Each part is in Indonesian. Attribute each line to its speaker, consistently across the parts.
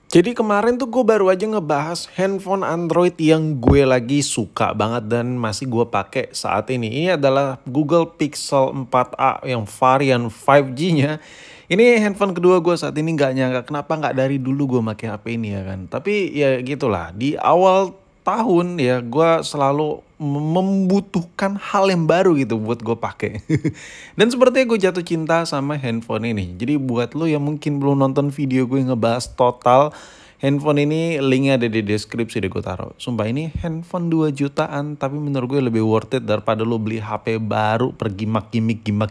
Speaker 1: Jadi kemarin tuh gue baru aja ngebahas handphone Android yang gue lagi suka banget dan masih gue pakai saat ini. Ini adalah Google Pixel 4a yang varian 5G-nya. Ini handphone kedua gue saat ini, nggak nyangka kenapa nggak dari dulu gue pakai HP ini ya kan. Tapi ya gitulah, di awal tahun ya gue selalu membutuhkan hal yang baru gitu buat gue pakai. Dan sepertinya gue jatuh cinta sama handphone ini. Jadi buat lo yang mungkin belum nonton video gue ngebahas total handphone ini, linknya ada di deskripsi deh gue taruh. Sumpah ini handphone 2 jutaan tapi menurut gue lebih worth it daripada lo beli HP baru pergi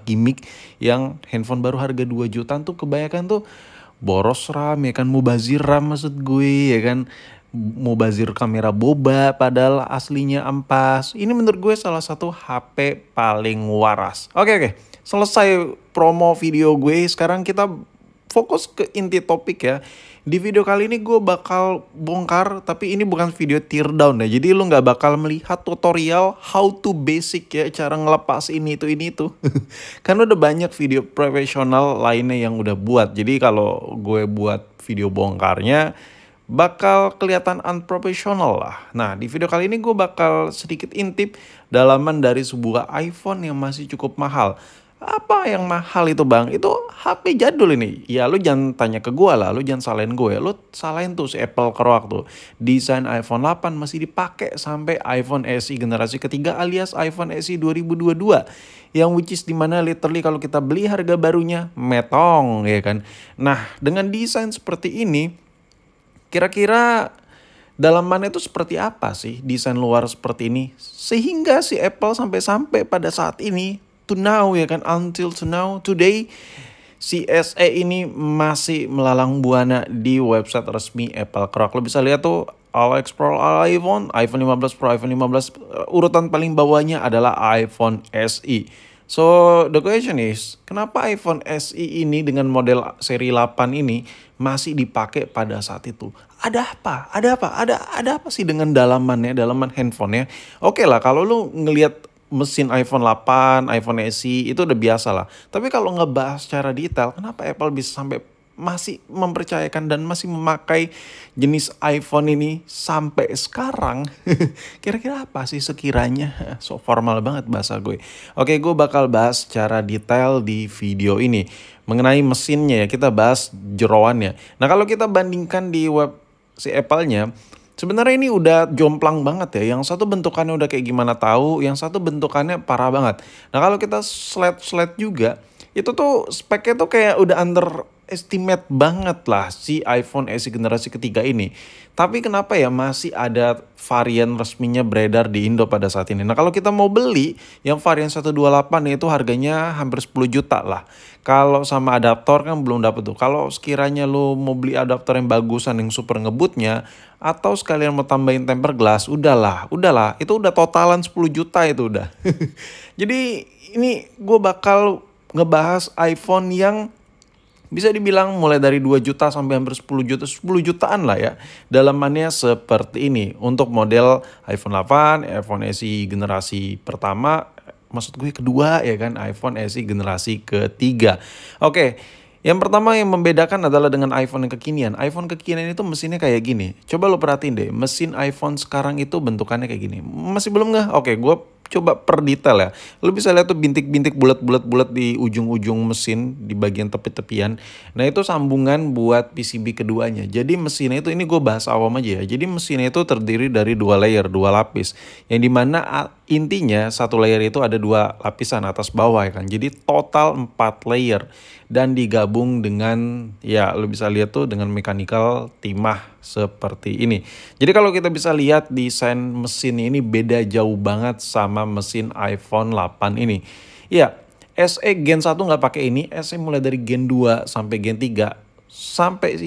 Speaker 1: gimmick yang handphone baru harga 2 jutaan tuh kebanyakan tuh boros RAM ya kan, mubazir RAM maksud gue ya kan, mubazir kamera boba padahal aslinya ampas. Ini menurut gue salah satu HP paling waras. Oke, selesai promo video gue, sekarang kita fokus ke inti topik ya. Di video kali ini gue bakal bongkar, tapi ini bukan video teardown ya. Jadi lu nggak bakal melihat tutorial how to basic ya, cara ngelepas ini itu. Karena udah banyak video profesional lainnya yang udah buat. Jadi kalau gue buat video bongkarnya bakal kelihatan unprofessional lah. Nah, di video kali ini gue bakal sedikit intip dalaman dari sebuah iPhone yang masih cukup mahal. Apa yang mahal itu bang? Itu HP jadul ini. Ya lu jangan tanya ke gue lah, lu jangan salahin gue. Lu salahin tuh si Apple Keroak tuh. Desain iPhone 8 masih dipakai sampai iPhone SE generasi ketiga alias iPhone SE 2022. Yang which is dimana literally kalau kita beli harga barunya metong ya kan. Nah, dengan desain seperti ini, kira-kira dalamannya itu seperti apa sih desain luar seperti ini? Sehingga si Apple sampai pada saat ini, to now ya kan, until to now, today, si SE ini masih melalang buana di website resmi Apple Keroak. Lo bisa lihat tuh, All Explore All iPhone, iPhone 15 Pro, iPhone 15, urutan paling bawahnya adalah iPhone SE. So, the question is, kenapa iPhone SE ini dengan model seri 8 ini masih dipakai pada saat itu? Ada apa? Ada apa sih dengan dalaman handphonenya? Oke lah, kalau lu ngelihat mesin iPhone 8, iPhone SE itu udah biasa lah. Tapi kalau ngebahas secara detail, kenapa Apple bisa sampai masih mempercayakan dan masih memakai jenis iPhone ini sampai sekarang? Kira-kira apa sih sekiranya? So formal banget bahasa gue. Oke, gue bakal bahas secara detail di video ini. Mengenai mesinnya ya, kita bahas jeroannya. Nah, kalau kita bandingkan di web si Apple-nya, sebenarnya ini udah jomplang banget ya. Yang satu bentukannya udah kayak gimana tahu, yang satu bentukannya parah banget. Nah, kalau kita slide juga, itu tuh speknya tuh kayak udah underestimate banget lah si iPhone SE generasi ketiga ini. Tapi kenapa ya masih ada varian resminya beredar di Indo pada saat ini? Nah, kalau kita mau beli yang varian 128 itu harganya hampir 10 juta lah. Kalau sama adaptor kan belum dapet tuh. Kalau sekiranya lu mau beli adaptor yang bagusan yang super ngebutnya, atau sekalian mau tambahin tempered glass, udahlah, itu udah totalan 10 juta itu udah. Jadi ini gue bakal ngebahas iPhone yang bisa dibilang mulai dari 2 juta sampai hampir 10 juta, 10 jutaan lah ya. Dalamannya seperti ini. Untuk model iPhone 8, iPhone SE generasi pertama, maksud gue kedua ya kan, iPhone SE generasi ketiga. Oke, yang pertama yang membedakan adalah dengan iPhone yang kekinian. iPhone kekinian itu mesinnya kayak gini. Coba lo perhatiin deh, mesin iPhone sekarang itu bentukannya kayak gini. Masih belum nggak? Oke, gue coba per detail ya. Lo bisa lihat tuh bintik-bintik bulat-bulat di ujung-ujung mesin, di bagian tepi-tepian. Nah, itu sambungan buat PCB keduanya. Jadi mesinnya itu, ini gue bahas awam aja ya. Jadi mesinnya itu terdiri dari 2 layer, 2 lapis. Yang dimana intinya satu layer itu ada 2 lapisan atas bawah ya kan. Jadi total 4 layer. Dan digabung dengan, ya lo bisa lihat tuh dengan mechanical timah seperti ini. Jadi kalau kita bisa lihat desain mesin ini beda jauh banget sama mesin iPhone 8 ini. Ya, SE Gen 1 nggak pakai ini, SE mulai dari Gen 2 sampai Gen 3. Sampai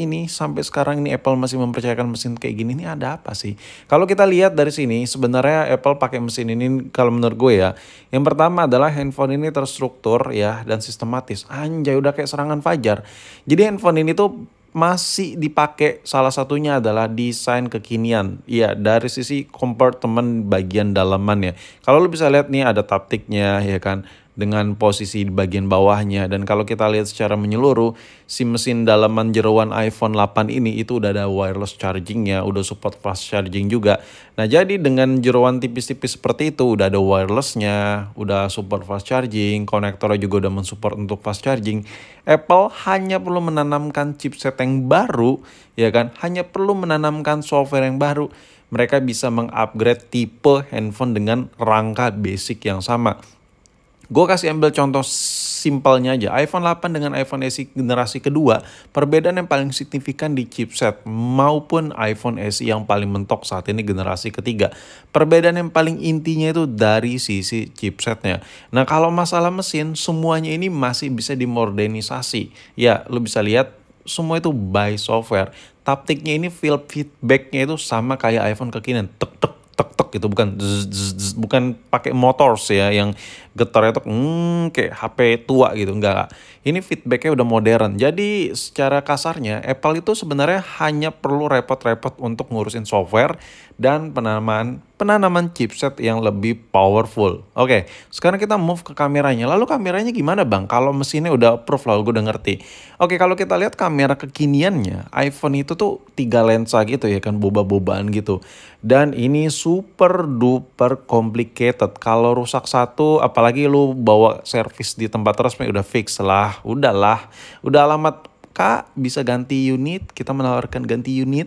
Speaker 1: sekarang ini Apple masih mempercayakan mesin kayak gini, ini ada apa sih? Kalau kita lihat dari sini, sebenarnya Apple pakai mesin ini kalau menurut gue ya, yang pertama adalah handphone ini terstruktur ya dan sistematis. Anjay, udah kayak serangan fajar. Jadi handphone ini tuh masih dipakai, salah satunya adalah desain kekinian. Ya, dari sisi kompartemen bagian dalamannya. Kalau lu bisa lihat nih ada taptiknya ya kan. dengan posisi di bagian bawahnya. Dan kalau kita lihat secara menyeluruh, si mesin dalaman jeroan iPhone 8 ini itu udah ada wireless chargingnya, udah support fast charging juga. Nah jadi dengan jeroan tipis-tipis seperti itu, udah ada wirelessnya, udah support fast charging, konektornya juga udah mensupport untuk fast charging. Apple hanya perlu menanamkan chipset yang baru, ya kan? Hanya perlu menanamkan software yang baru. Mereka bisa mengupgrade tipe handphone dengan rangka basic yang sama. Gue kasih ambil contoh simpelnya aja. iPhone 8 dengan iPhone SE generasi kedua, perbedaan yang paling signifikan di chipset maupun iPhone SE yang paling mentok saat ini generasi ketiga. Perbedaan yang paling intinya itu dari sisi chipsetnya. Nah kalau masalah mesin, semuanya ini masih bisa dimodernisasi. Ya, lu bisa lihat semua itu by software. Taptiknya ini feel feedbacknya itu sama kayak iPhone kekinian. Tek tek tek tek gitu, bukan zzz, zzz, bukan pakai motors ya yang getarnya tuh kayak HP tua gitu, enggak. Ini feedbacknya udah modern. Jadi secara kasarnya Apple itu sebenarnya hanya perlu repot-repot untuk ngurusin software dan penanaman chipset yang lebih powerful. Oke, sekarang kita move ke kameranya. Lalu kameranya gimana bang? Kalau mesinnya udah approve lah, gue udah ngerti. Oke, kalau kita lihat kamera kekiniannya, iPhone itu tuh 3 lensa gitu ya kan, boba-bobaan gitu. Dan ini super duper complicated. Kalau rusak satu, apalagi lu bawa servis di tempat resmi, udah fix lah. Udahlah, udah alamat Kak, bisa ganti unit, kita menawarkan ganti unit.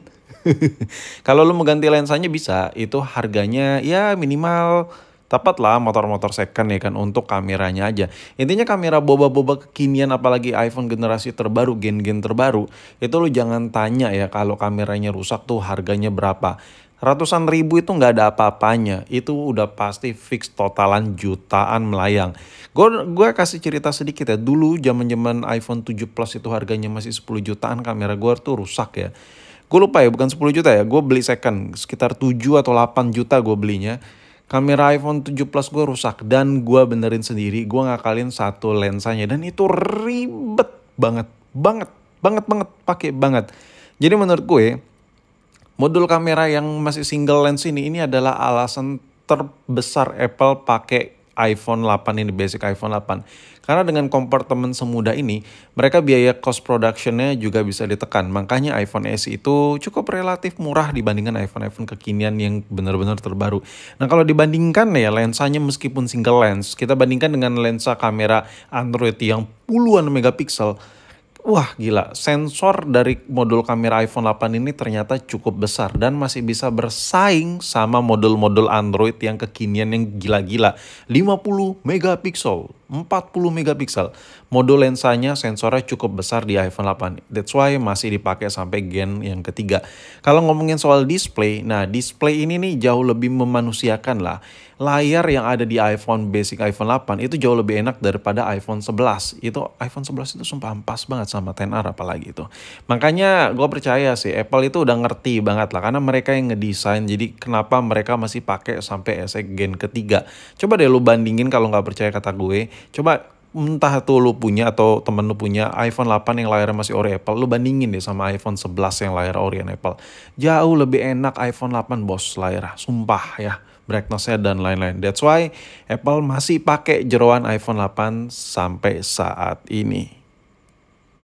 Speaker 1: Kalau lu mau ganti lensanya bisa, itu harganya ya minimal tepat lah motor-motor second ya kan untuk kameranya aja. Intinya kamera boba-boba kekinian apalagi iPhone generasi terbaru, gen-gen terbaru, itu lu jangan tanya ya kalau kameranya rusak tuh harganya berapa. Ratusan ribu itu nggak ada apa-apanya, itu udah pasti fix totalan jutaan melayang. Gue kasih cerita sedikit ya, dulu zaman iPhone 7 Plus itu harganya masih 10 jutaan, kamera gue tuh rusak ya. Gue lupa ya, bukan 10 juta ya, gue beli second, sekitar 7 atau 8 juta gue belinya. Kamera iPhone 7 Plus gue rusak dan gue benerin sendiri, gue ngakalin satu lensanya. Dan itu ribet banget, pakai banget. Jadi menurut gue, modul kamera yang masih single lens ini adalah alasan terbesar Apple pakai iPhone 8 ini, basic iPhone 8. Karena dengan kompartemen semudah ini, mereka biaya cost productionnya juga bisa ditekan. Makanya iPhone SE itu cukup relatif murah dibandingkan iPhone kekinian yang benar-benar terbaru. Nah kalau dibandingkan ya lensanya meskipun single lens, kita bandingkan dengan lensa kamera Android yang puluhan megapiksel. Wah gila, sensor dari modul kamera iPhone 8 ini ternyata cukup besar dan masih bisa bersaing sama modul-modul Android yang kekinian yang gila-gila. 50 megapiksel, 40 megapiksel. Modul lensanya sensornya cukup besar di iPhone 8. That's why masih dipakai sampai gen yang ketiga. Kalau ngomongin soal display, nah display ini nih jauh lebih memanusiakan lah. Layar yang ada di basic iPhone 8 itu jauh lebih enak daripada iPhone 11. Itu iPhone 11 itu sumpah pas banget sama XR apalagi itu. Makanya gue percaya sih Apple itu udah ngerti banget lah karena mereka yang ngedesain. Jadi kenapa mereka masih pakai sampai SE gen ketiga. Coba deh lu bandingin kalau nggak percaya kata gue. Coba entah tuh lu punya atau temen lu punya iPhone 8 yang layarnya masih ori Apple, lu bandingin deh sama iPhone 11 yang layar ori Apple. Jauh lebih enak iPhone 8 bos layarnya, sumpah ya. Brightness-nya dan lain-lain. That's why Apple masih pakai jeroan iPhone 8 sampai saat ini.